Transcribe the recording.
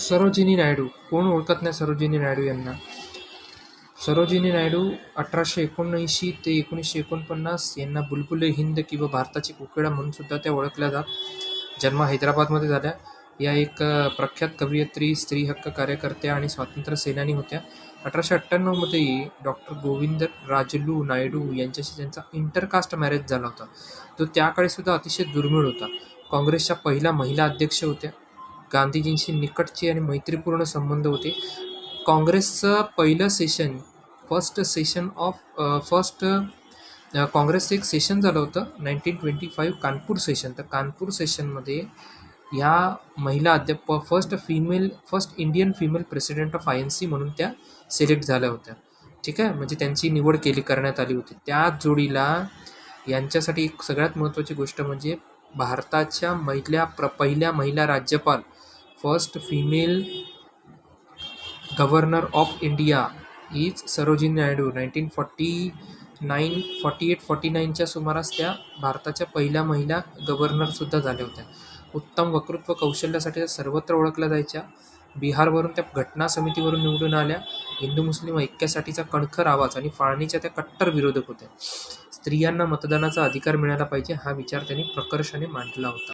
सरोजिनी नायडू. कोण ओळखत नाही सरोजिनी नायडू यांना? सरोजिनी नायडू 1879 ते 1949 यांना बुलबुल हिंद किंवा भारताची कोकिळा म्हणून सुद्धा त्या ओळखल्या जात. जन्म हैदराबादमध्ये झाल्या. या एक प्रख्यात कवयित्री, स्त्री हक्क कार्यकर्त्या आणि स्वातंत्र्य सेनानी होत्या. 1898 डॉक्टर गोविंदराजलू नायडू यांच्याशी त्यांचा इंटरकास्ट मॅरेज झाला होता. तो त्या काळी सुद्धा अतिशय दुर्मिळ होता. काँग्रेसच्या पहिल्या महिला अध्यक्ष होत्या. गांधीजींशी निकटचे आणि मैत्रीपूर्ण संबंध होते. काँग्रेसचं पहिलं सेशन काँग्रेसचं एक सेशन झालं होतं 1925 कानपूर सेशन. तर कानपूर सेशनमध्ये ह्या महिला first Indian female president of INC म्हणून त्या सिलेक्ट झाल्या होत्या. ठीक आहे, म्हणजे त्यांची निवड करण्यात आली होती. त्या जोडीला यांच्यासाठी एक सगळ्यात महत्त्वाची गोष्ट म्हणजे भारताच्या पहिल्या महिला राज्यपाल, first female governor of India is Sarojini Naidu. 1948-49च्या सुमारास त्या भारताच्या पहिल्या महिला गव्हर्नरसुद्धा झाल्या होत्या. उत्तम वक्तृत्व कौशल्यासाठी सर्वत्र ओळखल्या जायच्या. बिहारवरून त्या घटना समितीवरून निवडून आल्या. हिंदू मुस्लिम ऐक्यासाठीचा कणखर आवाज आणि फाळणीच्या त्या कट्टर विरोधक होत्या. स्त्रियांना मतदानाचा अधिकार मिळाला पाहिजे हा विचार त्यांनी प्रकर्षाने मांडला होता.